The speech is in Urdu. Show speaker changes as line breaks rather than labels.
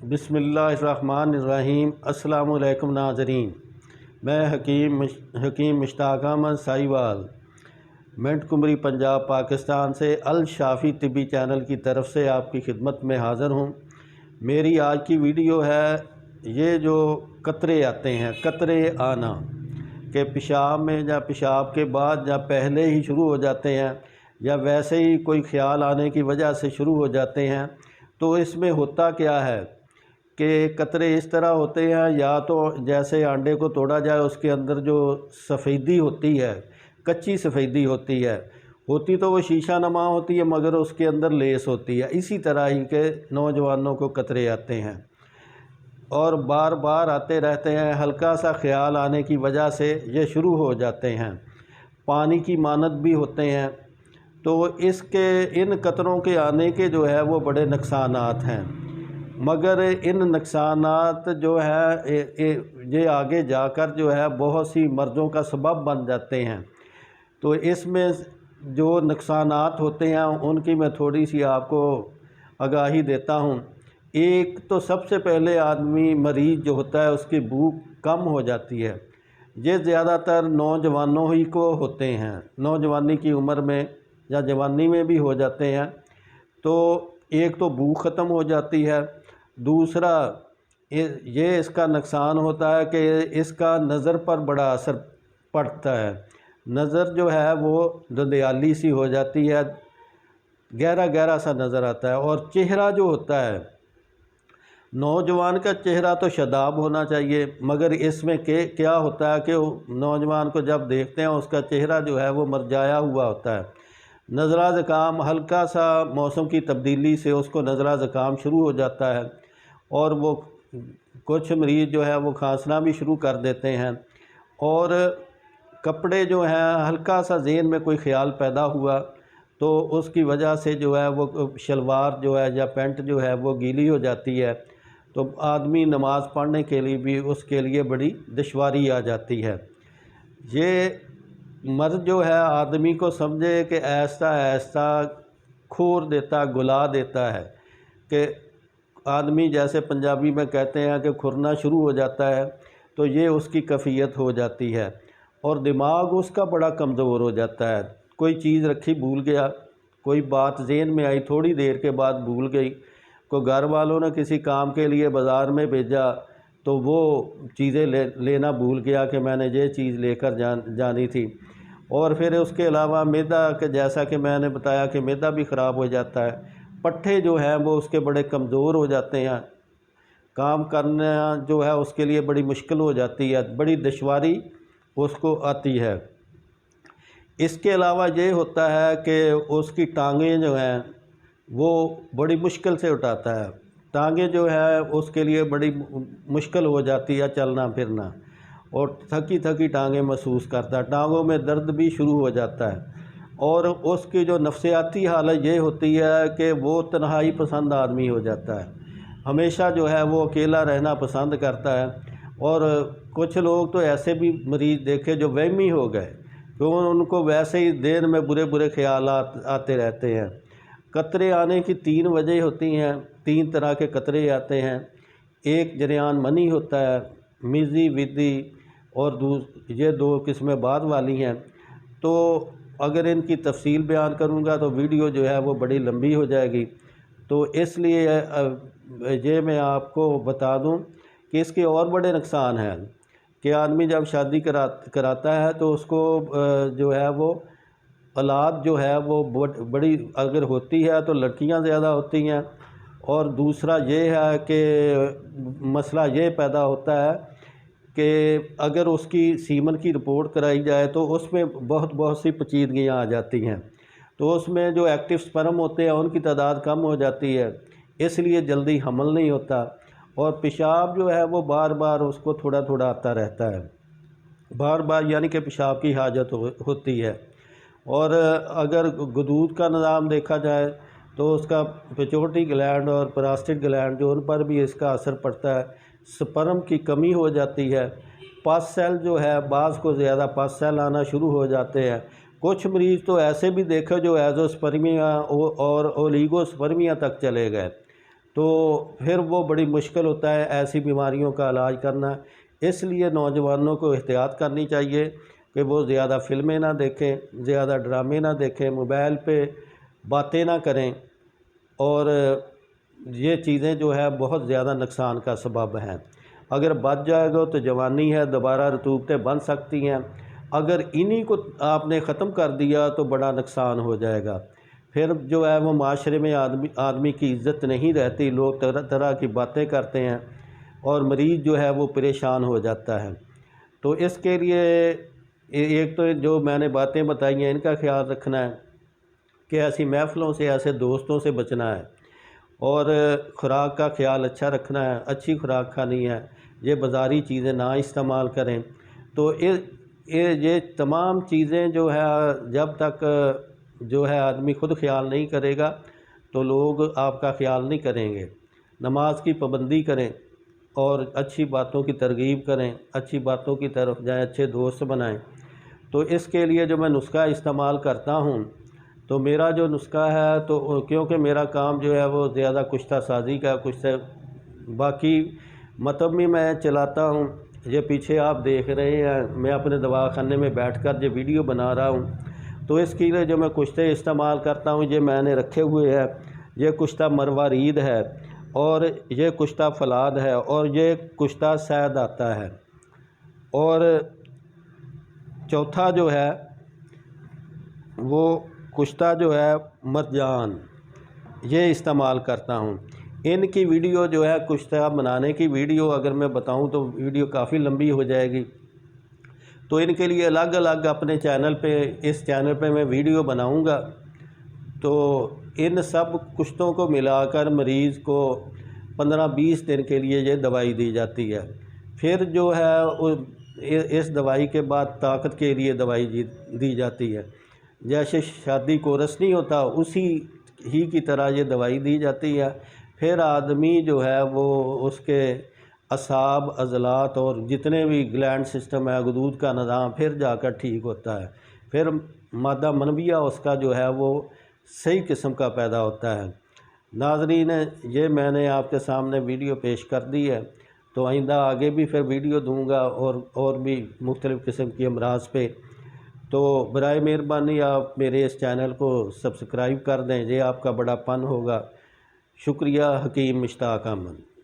بسم اللہ الرحمن الرحیم۔ السلام علیکم ناظرین، میں حکیم مشتاق احمد سائیوال منٹ کمری پنجاب پاکستان سے الشافی طبی چینل کی طرف سے آپ کی خدمت میں حاضر ہوں۔ میری آج کی ویڈیو ہے، یہ جو قطرے آتے ہیں، قطرے آنا کہ پیشاب میں یا پیشاب کے بعد یا پہلے ہی شروع ہو جاتے ہیں یا ویسے ہی کوئی خیال آنے کی وجہ سے شروع ہو جاتے ہیں، تو اس میں ہوتا کیا ہے کہ قطرے اس طرح ہوتے ہیں، یا تو جیسے انڈے کو توڑا جائے اس کے اندر جو سفیدی ہوتی ہے، کچی سفیدی ہوتی تو وہ شیشہ نما ہوتی ہے، مگر اس کے اندر لیس ہوتی ہے۔ اسی طرح ہی کہ نوجوانوں کو قطرے آتے ہیں اور بار بار آتے رہتے ہیں، ہلکا سا خیال آنے کی وجہ سے یہ شروع ہو جاتے ہیں، پانی کی مانند بھی ہوتے ہیں۔ تو ان قطروں کے آنے کے جو ہے وہ بڑے نقصانات ہیں، مگر ان نقصانات جو ہے یہ آگے جا کر جو ہے بہت سی مرضوں کا سبب بن جاتے ہیں۔ تو اس میں جو نقصانات ہوتے ہیں ان کی میں تھوڑی سی آپ کو آگاہی دیتا ہوں۔ ایک تو سب سے پہلے آدمی مریض جو ہوتا ہے اس کی بھوک کم ہو جاتی ہے۔ یہ زیادہ تر نوجوانوں ہی کو ہوتے ہیں، نوجوانی کی عمر میں یا جوانی میں بھی ہو جاتے ہیں۔ تو ایک تو بھوک ختم ہو جاتی ہے، دوسرا یہ اس کا نقصان ہوتا ہے کہ اس کا نظر پر بڑا اثر پڑتا ہے۔ نظر جو ہے وہ دھندلیالی سی ہو جاتی ہے، گہرا گہرا سا نظر آتا ہے۔ اور چہرہ جو ہوتا ہے، نوجوان کا چہرہ تو شاداب ہونا چاہیے، مگر اس میں کیا ہوتا ہے کہ نوجوان کو جب دیکھتے ہیں اس کا چہرہ جو ہے وہ مرجایا ہوا ہوتا ہے۔ نزلہ زکام، ہلکا سا موسم کی تبدیلی سے اس کو نزلہ زکام شروع ہو جاتا ہے، اور وہ کچھ مریض جو ہے وہ کھانسنا بھی شروع کر دیتے ہیں۔ اور کپڑے جو ہیں، ہلکا سا ذہن میں کوئی خیال پیدا ہوا تو اس کی وجہ سے جو ہے وہ شلوار جو ہے یا پینٹ جو ہے وہ گیلی ہو جاتی ہے، تو آدمی نماز پڑھنے کے لیے بھی اس کے لیے بڑی دشواری آ جاتی ہے۔ یہ مرض جو ہے آدمی کو سمجھے کہ آہستہ آہستہ کھور دیتا، گلا دیتا ہے، کہ آدمی جیسے پنجابی میں کہتے ہیں کہ کھرنا شروع ہو جاتا ہے، تو یہ اس کی کیفیت ہو جاتی ہے۔ اور دماغ اس کا بڑا کمزور ہو جاتا ہے، کوئی چیز رکھی بھول گیا، کوئی بات ذہن میں آئی تھوڑی دیر کے بعد بھول گئی، کوئی گھر والوں نے کسی کام کے لیے بازار میں بھیجا تو وہ چیزیں لینا بھول گیا کہ میں نے یہ چیز لے کر جانی تھی۔ اور پھر اس کے علاوہ معدہ، کہ جیسا کہ میں نے بتایا کہ معدہ بھی خراب ہو جاتا ہے، پٹھے جو ہیں وہ اس کے بڑے کمزور ہو جاتے ہیں، کام کرنا جو ہے اس کے لیے بڑی مشکل ہو جاتی ہے، بڑی دشواری اس کو آتی ہے۔ اس کے علاوہ یہ ہوتا ہے کہ اس کی ٹانگیں جو ہیں وہ بڑی مشکل سے اٹھاتا ہے، ٹانگیں جو ہے اس کے لیے بڑی مشکل ہو جاتی ہے چلنا پھرنا، اور تھکی تھکی ٹانگیں محسوس کرتا ہے، ٹانگوں میں درد بھی شروع ہو جاتا ہے۔ اور اس کی جو نفسیاتی حالت یہ ہوتی ہے کہ وہ تنہائی پسند آدمی ہو جاتا ہے، ہمیشہ جو ہے وہ اکیلا رہنا پسند کرتا ہے۔ اور کچھ لوگ تو ایسے بھی مریض دیکھے جو وہمی ہو گئے، تو ان کو ویسے ہی دین میں برے برے خیالات آتے رہتے ہیں۔ قطرے آنے کی 3 وجہ ہوتی ہیں، 3 طرح کے قطرے آتے ہیں۔ ایک جریان منی ہوتا ہے، میزی ودی، اور یہ 2 قسمیں بعد والی ہیں۔ تو اگر ان کی تفصیل بیان کروں گا تو ویڈیو جو ہے وہ بڑی لمبی ہو جائے گی، تو اس لیے یہ میں آپ کو بتا دوں کہ اس کے اور بڑے نقصان ہیں کہ آدمی جب شادی کراتا ہے تو اس کو جو ہے وہ اولاد جو ہے وہ بڑی اگر ہوتی ہے تو لڑکیاں زیادہ ہوتی ہیں، اور دوسرا یہ ہے کہ مسئلہ یہ پیدا ہوتا ہے کہ اگر اس کی سیمن کی رپورٹ کرائی جائے تو اس میں بہت سی پیچیدگیاں آ جاتی ہیں، تو اس میں جو ایکٹیو سپرم ہوتے ہیں ان کی تعداد کم ہو جاتی ہے، اس لیے جلدی حمل نہیں ہوتا، اور پیشاب جو ہے وہ بار بار اس کو تھوڑا تھوڑا آتا رہتا ہے، بار بار، یعنی کہ پیشاب کی حاجت ہوتی ہے۔ اور اگر غدود کا نظام دیکھا جائے تو اس کا پیچوٹی گلینڈ اور پراسٹیٹ گلینڈ جو ان پر بھی اس کا اثر پڑتا ہے، سپرم کی کمی ہو جاتی ہے، پس سیل جو ہے بعض کو زیادہ پس سیل آنا شروع ہو جاتے ہیں۔ کچھ مریض تو ایسے بھی دیکھے جو ایزوسپرمیا اور اولیگوسپرمیا تک چلے گئے، تو پھر وہ بڑی مشکل ہوتا ہے ایسی بیماریوں کا علاج کرنا۔ اس لیے نوجوانوں کو احتیاط کرنی چاہیے کہ وہ زیادہ فلمیں نہ دیکھیں، زیادہ ڈرامے نہ دیکھیں، موبائل پہ باتیں نہ کریں، اور یہ چیزیں جو ہے بہت زیادہ نقصان کا سبب ہیں۔ اگر بچ جائے گا تو جوانی ہے، دوبارہ رطوبتیں بن سکتی ہیں۔ اگر انہی کو آپ نے ختم کر دیا تو بڑا نقصان ہو جائے گا۔ پھر جو ہے وہ معاشرے میں آدمی کی عزت نہیں رہتی، لوگ طرح طرح کی باتیں کرتے ہیں اور مریض جو ہے وہ پریشان ہو جاتا ہے۔ تو اس کے لیے ایک تو جو میں نے باتیں بتائی ہیں ان کا خیال رکھنا ہے کہ ایسی محفلوں سے، ایسے دوستوں سے بچنا ہے، اور خوراک کا خیال اچھا رکھنا ہے، اچھی خوراک کھانی ہے، یہ بازاری چیزیں نہ استعمال کریں۔ تو یہ تمام چیزیں جو ہے جب تک جو ہے آدمی خود خیال نہیں کرے گا تو لوگ آپ کا خیال نہیں کریں گے۔ نماز کی پابندی کریں اور اچھی باتوں کی ترغیب کریں، اچھی باتوں کی طرف جائیں، اچھے دوست بنائیں۔ تو اس کے لیے جو میں نسخہ استعمال کرتا ہوں، تو میرا جو نسخہ ہے تو کیونکہ میرا کام جو ہے وہ زیادہ کشتہ سازی کا، باقی مطبی میں چلاتا ہوں۔ یہ پیچھے آپ دیکھ رہے ہیں، میں اپنے دواخانے میں بیٹھ کر یہ ویڈیو بنا رہا ہوں۔ تو اس کے لیے جو میں کشتے استعمال کرتا ہوں، یہ میں نے رکھے ہوئے ہیں۔ یہ کشتہ مروارید ہے، اور یہ کشتہ فلاد ہے، اور یہ کشتہ سید آتا ہے، اور چوتھا جو ہے وہ کشتہ جو ہے مرجان، یہ استعمال کرتا ہوں۔ ان کی ویڈیو جو ہے کشتہ بنانے کی ویڈیو اگر میں بتاؤں تو ویڈیو کافی لمبی ہو جائے گی، تو ان کے لیے الگ الگ اپنے چینل پہ، اس چینل پہ میں ویڈیو بناؤں گا۔ تو ان سب کشتوں کو ملا کر مریض کو 15-20 دن کے لیے یہ دوائی دی جاتی ہے۔ پھر جو ہے اس دوائی کے بعد طاقت کے لیے دوائی دی جاتی ہے۔ جیسے شادی کورس نہیں ہوتا، اسی ہی کی طرح یہ دوائی دی جاتی ہے۔ پھر آدمی جو ہے وہ اس کے اعصاب، عضلات اور جتنے بھی گلینڈ سسٹم ہے، غدود کا نظام پھر جا کر ٹھیک ہوتا ہے۔ پھر مادہ منویہ اس کا جو ہے وہ صحیح قسم کا پیدا ہوتا ہے۔ ناظرین، یہ میں نے آپ کے سامنے ویڈیو پیش کر دی ہے، تو آئندہ آگے بھی پھر ویڈیو دوں گا اور بھی مختلف قسم کی امراض پہ۔ تو برائے مہربانی آپ میرے اس چینل کو سبسکرائب کر دیں، یہ آپ کا بڑا پن ہوگا۔ شکریہ۔ حکیم مشتاق احمد۔